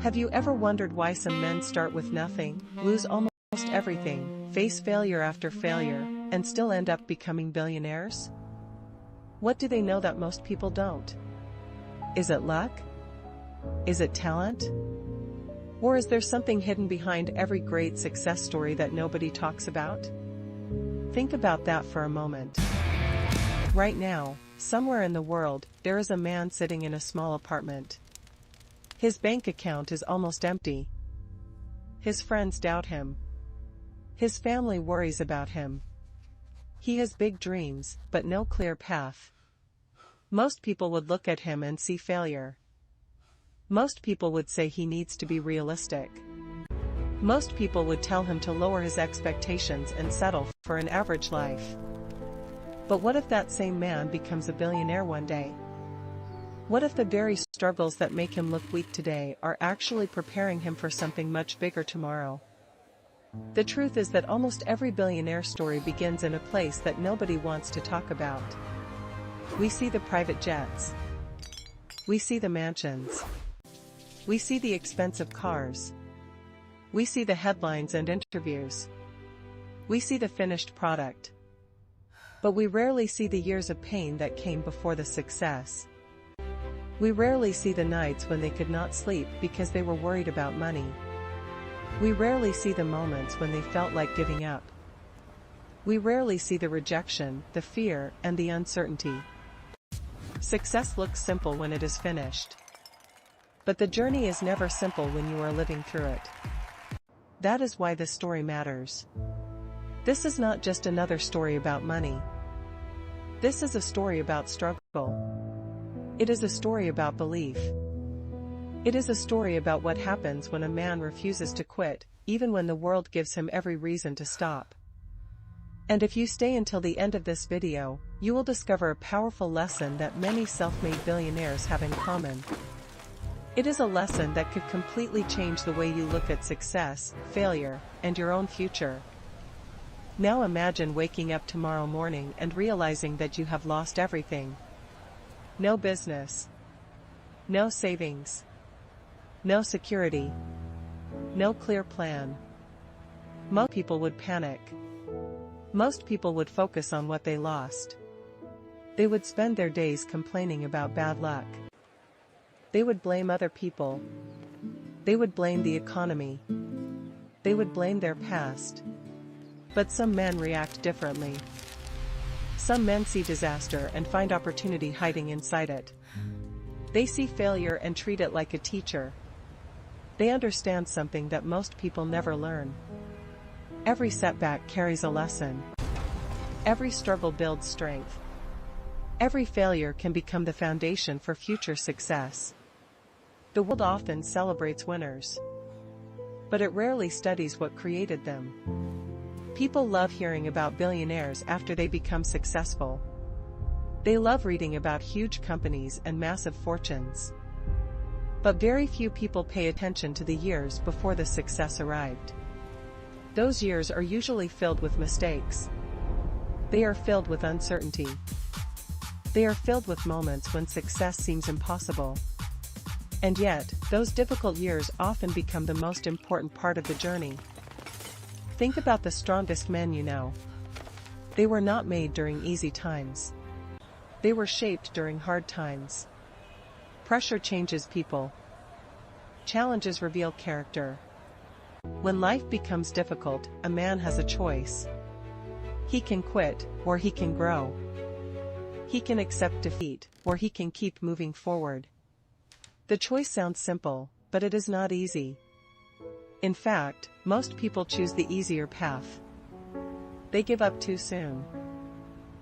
Have you ever wondered why some men start with nothing, lose almost everything, face failure after failure, and still end up becoming billionaires? What do they know that most people don't? Is it luck? Is it talent? Or is there something hidden behind every great success story that nobody talks about? Think about that for a moment. Right now, somewhere in the world, there is a man sitting in a small apartment. His bank account is almost empty. His friends doubt him. His family worries about him. He has big dreams, but no clear path. Most people would look at him and see failure. Most people would say he needs to be realistic. Most people would tell him to lower his expectations and settle for an average life. But what if that same man becomes a billionaire one day? What if the very struggles that make him look weak today are actually preparing him for something much bigger tomorrow? The truth is that almost every billionaire story begins in a place that nobody wants to talk about. We see the private jets. We see the mansions. We see the expensive cars. We see the headlines and interviews. We see the finished product. But we rarely see the years of pain that came before the success. We rarely see the nights when they could not sleep because they were worried about money. We rarely see the moments when they felt like giving up. We rarely see the rejection, the fear, and the uncertainty. Success looks simple when it is finished. But the journey is never simple when you are living through it. That is why this story matters. This is not just another story about money. This is a story about struggle. It is a story about belief. It is a story about what happens when a man refuses to quit, even when the world gives him every reason to stop. And if you stay until the end of this video, you will discover a powerful lesson that many self-made billionaires have in common. It is a lesson that could completely change the way you look at success, failure, and your own future. Now imagine waking up tomorrow morning and realizing that you have lost everything. No business. No savings. No security. No clear plan. Most people would panic. Most people would focus on what they lost. They would spend their days complaining about bad luck. They would blame other people. They would blame the economy. They would blame their past. But some men react differently. Some men see disaster and find opportunity hiding inside it. They see failure and treat it like a teacher. They understand something that most people never learn. Every setback carries a lesson. Every struggle builds strength. Every failure can become the foundation for future success. The world often celebrates winners, but it rarely studies what created them. People love hearing about billionaires after they become successful. They love reading about huge companies and massive fortunes. But very few people pay attention to the years before the success arrived. Those years are usually filled with mistakes. They are filled with uncertainty. They are filled with moments when success seems impossible. And yet, those difficult years often become the most important part of the journey. Think about the strongest men you know. They were not made during easy times. They were shaped during hard times. Pressure changes people. Challenges reveal character. When life becomes difficult, a man has a choice. He can quit, or he can grow. He can accept defeat, or he can keep moving forward. The choice sounds simple, but it is not easy. In fact, most people choose the easier path. They give up too soon.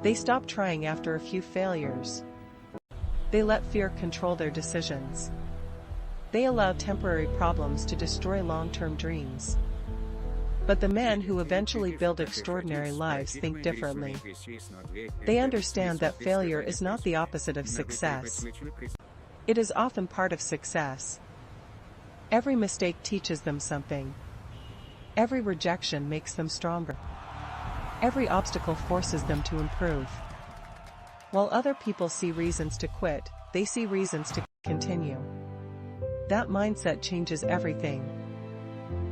They stop trying after a few failures. They let fear control their decisions. They allow temporary problems to destroy long-term dreams. But the men who eventually build extraordinary lives think differently. They understand that failure is not the opposite of success. It is often part of success. Every mistake teaches them something. Every rejection makes them stronger. Every obstacle forces them to improve. While other people see reasons to quit, they see reasons to continue. That mindset changes everything.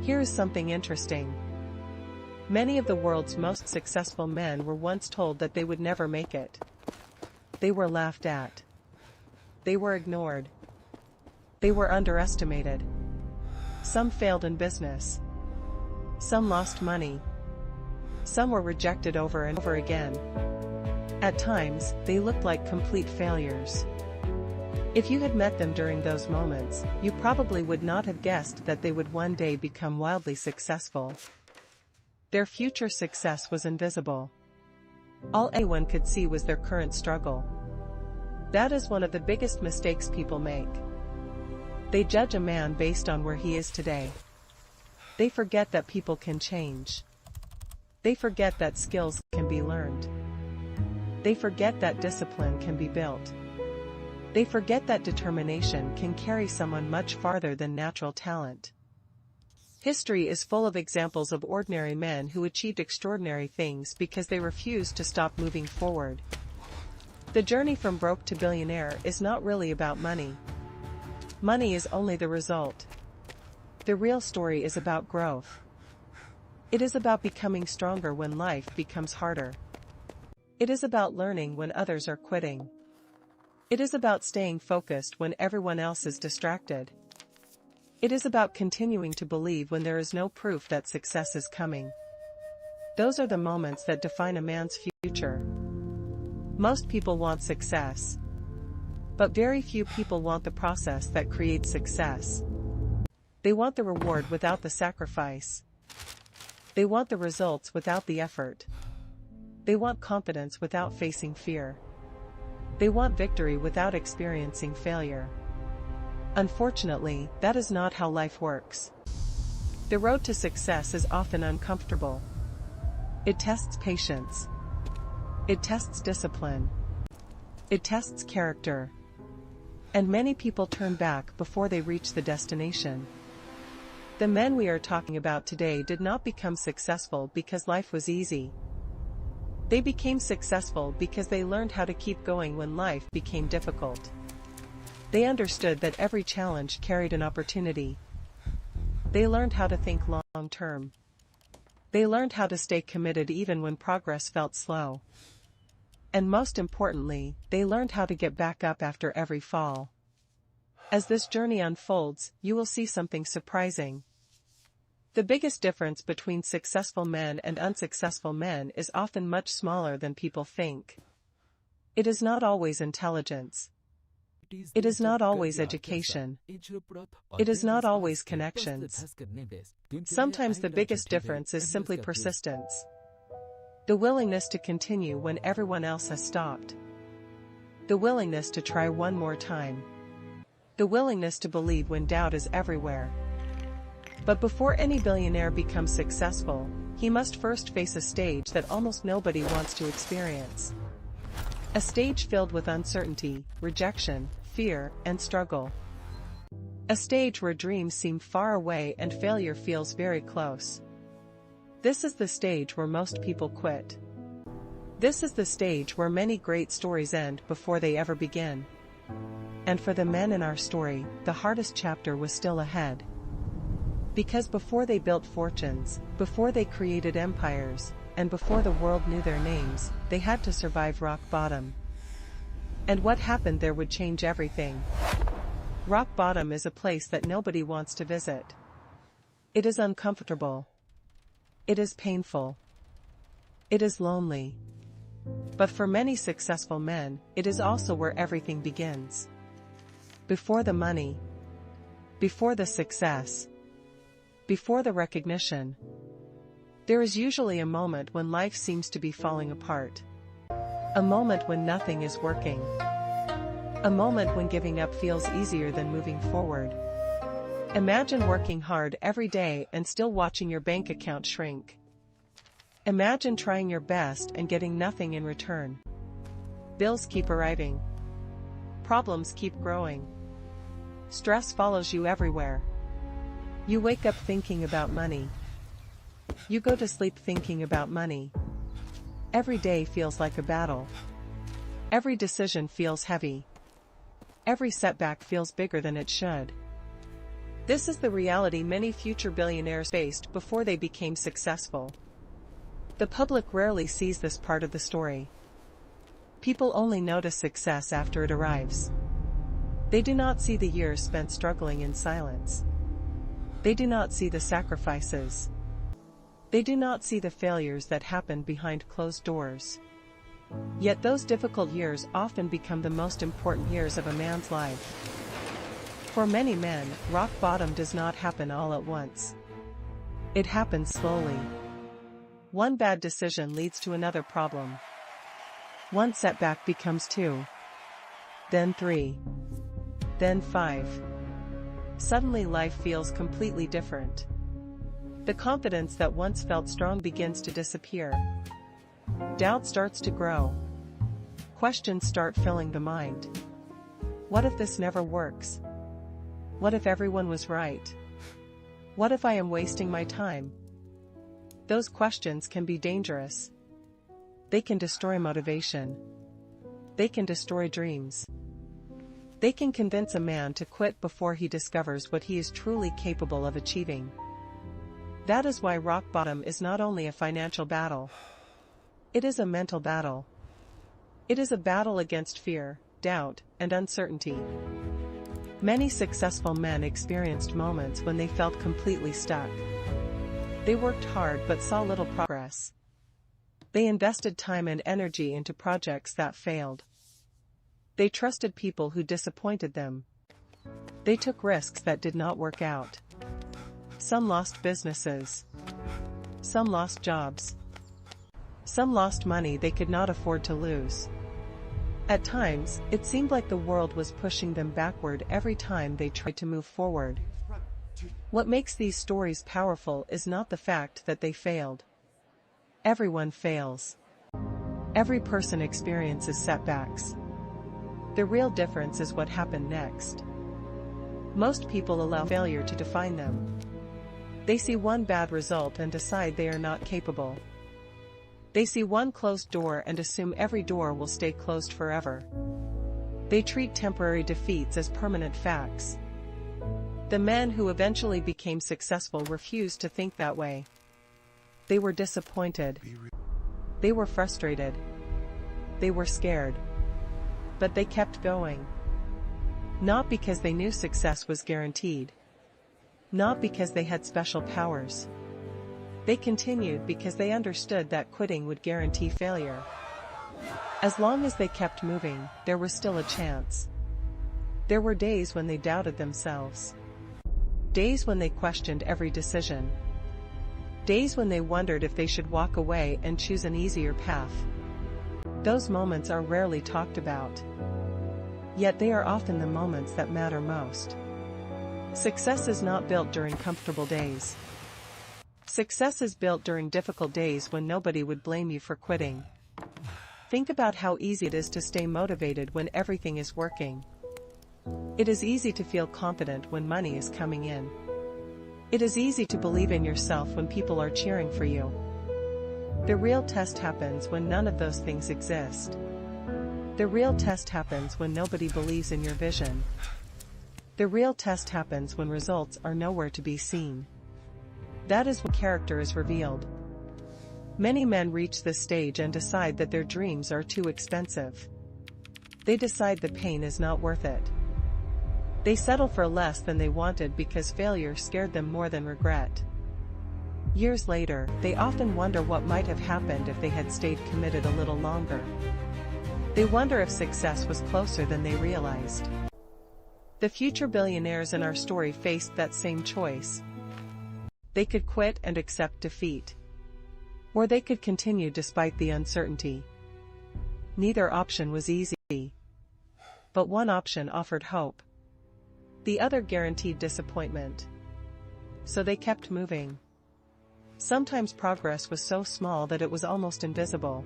Here is something interesting. Many of the world's most successful men were once told that they would never make it. They were laughed at. They were ignored. They were underestimated. Some failed in business. Some lost money. Some were rejected over and over again. At times, they looked like complete failures. If you had met them during those moments, you probably would not have guessed that they would one day become wildly successful. Their future success was invisible. All anyone could see was their current struggle. That is one of the biggest mistakes people make. They judge a man based on where he is today. They forget that people can change. They forget that skills can be learned. They forget that discipline can be built. They forget that determination can carry someone much farther than natural talent. History is full of examples of ordinary men who achieved extraordinary things because they refused to stop moving forward. The journey from broke to billionaire is not really about money. Money is only the result. The real story is about growth. It is about becoming stronger when life becomes harder. It is about learning when others are quitting. It is about staying focused when everyone else is distracted. It is about continuing to believe when there is no proof that success is coming. Those are the moments that define a man's future. Most people want success. But very few people want the process that creates success. They want the reward without the sacrifice. They want the results without the effort. They want confidence without facing fear. They want victory without experiencing failure. Unfortunately, that is not how life works. The road to success is often uncomfortable. It tests patience. It tests discipline. It tests character. And many people turn back before they reach the destination. The men we are talking about today did not become successful because life was easy. They became successful because they learned how to keep going when life became difficult. They understood that every challenge carried an opportunity. They learned how to think long-term. They learned how to stay committed even when progress felt slow. And most importantly, they learned how to get back up after every fall. As this journey unfolds, you will see something surprising. The biggest difference between successful men and unsuccessful men is often much smaller than people think. It is not always intelligence. It is not always education. It is not always connections. Sometimes the biggest difference is simply persistence. The willingness to continue when everyone else has stopped. The willingness to try one more time. The willingness to believe when doubt is everywhere. But before any billionaire becomes successful, he must first face a stage that almost nobody wants to experience. A stage filled with uncertainty, rejection, fear, and struggle. A stage where dreams seem far away and failure feels very close. This is the stage where most people quit. This is the stage where many great stories end before they ever begin. And for the men in our story, the hardest chapter was still ahead. Because before they built fortunes, before they created empires, and before the world knew their names, they had to survive rock bottom. And what happened there would change everything. Rock bottom is a place that nobody wants to visit. It is uncomfortable. It is painful. It is lonely. But for many successful men, it is also where everything begins. Before the money. Before the success. Before the recognition. There is usually a moment when life seems to be falling apart. A moment when nothing is working. A moment when giving up feels easier than moving forward. Imagine working hard every day and still watching your bank account shrink. Imagine trying your best and getting nothing in return. Bills keep arriving. Problems keep growing. Stress follows you everywhere. You wake up thinking about money. You go to sleep thinking about money. Every day feels like a battle. Every decision feels heavy. Every setback feels bigger than it should. This is the reality many future billionaires faced before they became successful. The public rarely sees this part of the story. People only notice success after it arrives. They do not see the years spent struggling in silence. They do not see the sacrifices. They do not see the failures that happen behind closed doors. Yet those difficult years often become the most important years of a man's life. For many men, rock bottom does not happen all at once. It happens slowly. One bad decision leads to another problem. One setback becomes 2. Then 3. Then 5. Suddenly life feels completely different. The confidence that once felt strong begins to disappear. Doubt starts to grow. Questions start filling the mind. What if this never works? What if everyone was right? What if I am wasting my time? Those questions can be dangerous. They can destroy motivation. They can destroy dreams. They can convince a man to quit before he discovers what he is truly capable of achieving. That is why rock bottom is not only a financial battle. It is a mental battle. It is a battle against fear, doubt, and uncertainty. Many successful men experienced moments when they felt completely stuck. They worked hard but saw little progress. They invested time and energy into projects that failed. They trusted people who disappointed them. They took risks that did not work out. Some lost businesses. Some lost jobs. Some lost money they could not afford to lose. At times, it seemed like the world was pushing them backward every time they tried to move forward. What makes these stories powerful is not the fact that they failed. Everyone fails. Every person experiences setbacks. The real difference is what happened next. Most people allow failure to define them. They see one bad result and decide they are not capable. They see one closed door and assume every door will stay closed forever. They treat temporary defeats as permanent facts. The men who eventually became successful refused to think that way. They were disappointed. They were frustrated. They were scared. But they kept going. Not because they knew success was guaranteed. Not because they had special powers. They continued because they understood that quitting would guarantee failure. As long as they kept moving, there was still a chance. There were days when they doubted themselves. Days when they questioned every decision. Days when they wondered if they should walk away and choose an easier path. Those moments are rarely talked about. Yet they are often the moments that matter most. Success is not built during comfortable days. Success is built during difficult days when nobody would blame you for quitting. Think about how easy it is to stay motivated when everything is working. It is easy to feel confident when money is coming in. It is easy to believe in yourself when people are cheering for you. The real test happens when none of those things exist. The real test happens when nobody believes in your vision. The real test happens when results are nowhere to be seen. That is when character is revealed. Many men reach this stage and decide that their dreams are too expensive. They decide the pain is not worth it. They settle for less than they wanted because failure scared them more than regret. Years later, they often wonder what might have happened if they had stayed committed a little longer. They wonder if success was closer than they realized. The future billionaires in our story faced that same choice. They could quit and accept defeat. Or they could continue despite the uncertainty. Neither option was easy. But one option offered hope. The other guaranteed disappointment. So they kept moving. Sometimes progress was so small that it was almost invisible.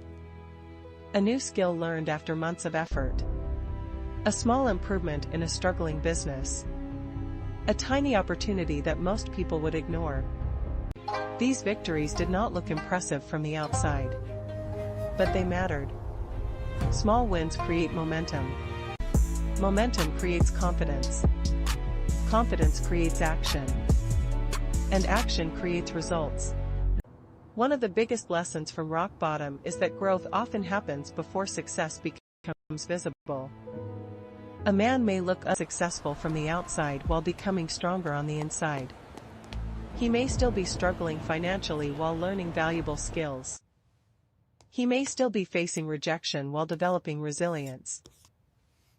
A new skill learned after months of effort. A small improvement in a struggling business. A tiny opportunity that most people would ignore. These victories did not look impressive from the outside. But they mattered. Small wins create momentum. Momentum creates confidence. confidence creates action, and action creates results. One of the biggest lessons from rock bottom is that growth often happens before success becomes visible. A man may look unsuccessful from the outside while becoming stronger on the inside. He may still be struggling financially while learning valuable skills. He may still be facing rejection while developing resilience.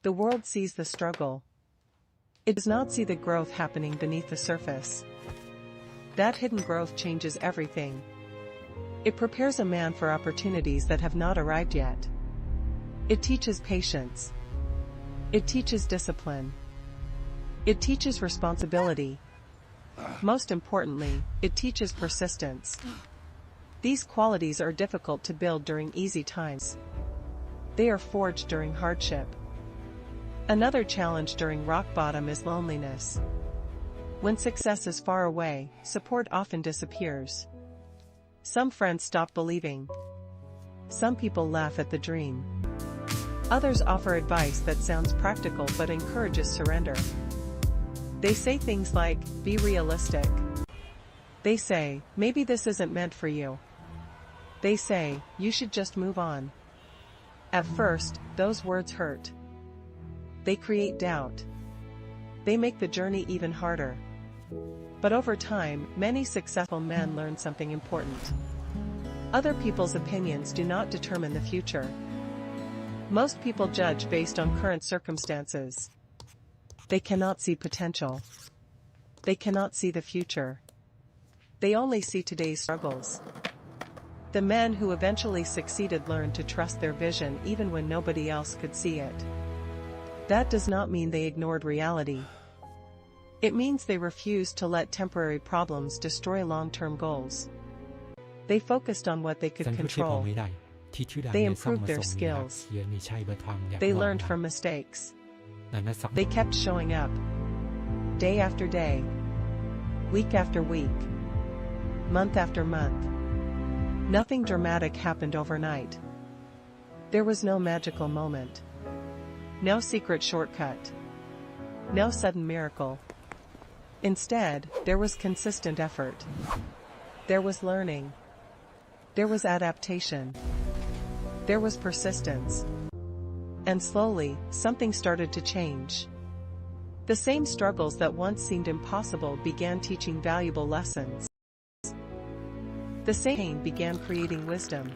The world sees the struggle. It does not see the growth happening beneath the surface. That hidden growth changes everything. It prepares a man for opportunities that have not arrived yet. It teaches patience. It teaches discipline. It teaches responsibility. Most importantly, it teaches persistence. These qualities are difficult to build during easy times. They are forged during hardship. Another challenge during rock bottom is loneliness. When success is far away, support often disappears. Some friends stop believing. Some people laugh at the dream. Others offer advice that sounds practical but encourages surrender. They say things like, be realistic. They say, maybe this isn't meant for you. They say, you should just move on. At first, those words hurt. They create doubt. They make the journey even harder. But over time, many successful men learn something important. Other people's opinions do not determine the future. Most people judge based on current circumstances. They cannot see potential. They cannot see the future. They only see today's struggles. The men who eventually succeeded learned to trust their vision even when nobody else could see it. That does not mean they ignored reality. It means they refused to let temporary problems destroy long-term goals. They focused on what they could control. They improved their skills. They learned from mistakes. They kept showing up. Day after day. Week after week. Month after month. Nothing dramatic happened overnight. There was no magical moment. No secret shortcut. No sudden miracle. Instead, there was consistent effort. There was learning. There was adaptation. There was persistence. And slowly, something started to change. The same struggles that once seemed impossible began teaching valuable lessons. The same pain began creating wisdom.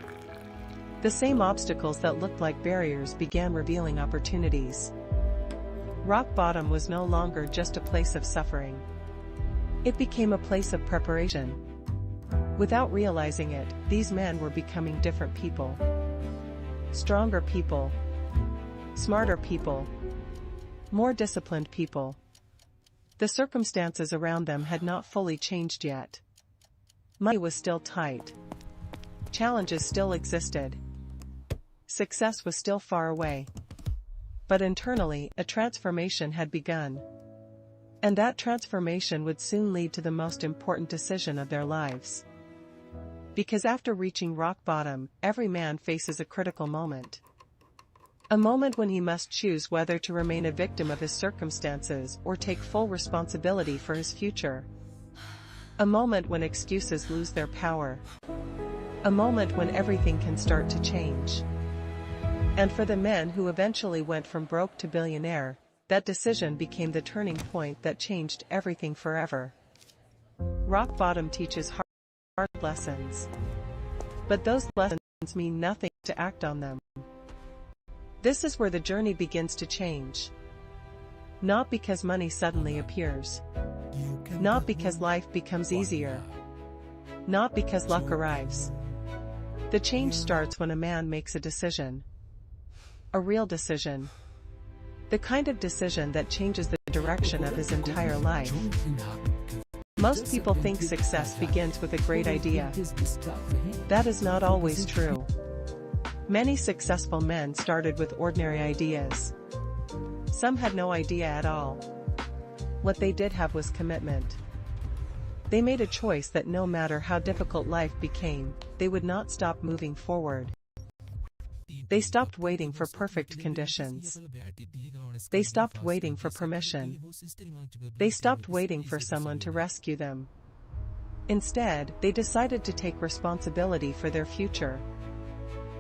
The same obstacles that looked like barriers began revealing opportunities. Rock bottom was no longer just a place of suffering. It became a place of preparation. Without realizing it, these men were becoming different people. Stronger people. Smarter people. More disciplined people. The circumstances around them had not fully changed yet. Money was still tight. Challenges still existed. Success was still far away. But internally, a transformation had begun. And that transformation would soon lead to the most important decision of their lives. Because after reaching rock bottom, every man faces a critical moment. A moment when he must choose whether to remain a victim of his circumstances or take full responsibility for his future. A moment when excuses lose their power. A moment when everything can start to change. And for the men who eventually went from broke to billionaire, that decision became the turning point that changed everything forever. Rock bottom teaches hard lessons. But those lessons mean nothing to act on them. This is where the journey begins to change. Not because money suddenly appears. Not because life becomes easier. Not because luck arrives. The change starts when a man makes a decision. A real decision. The kind of decision that changes the direction of his entire life. Most people think success begins with a great idea. That is not always true. Many successful men started with ordinary ideas. Some had no idea at all. What they did have was commitment. They made a choice that no matter how difficult life became, they would not stop moving forward. They stopped waiting for perfect conditions. They stopped waiting for permission. They stopped waiting for someone to rescue them. Instead, they decided to take responsibility for their future.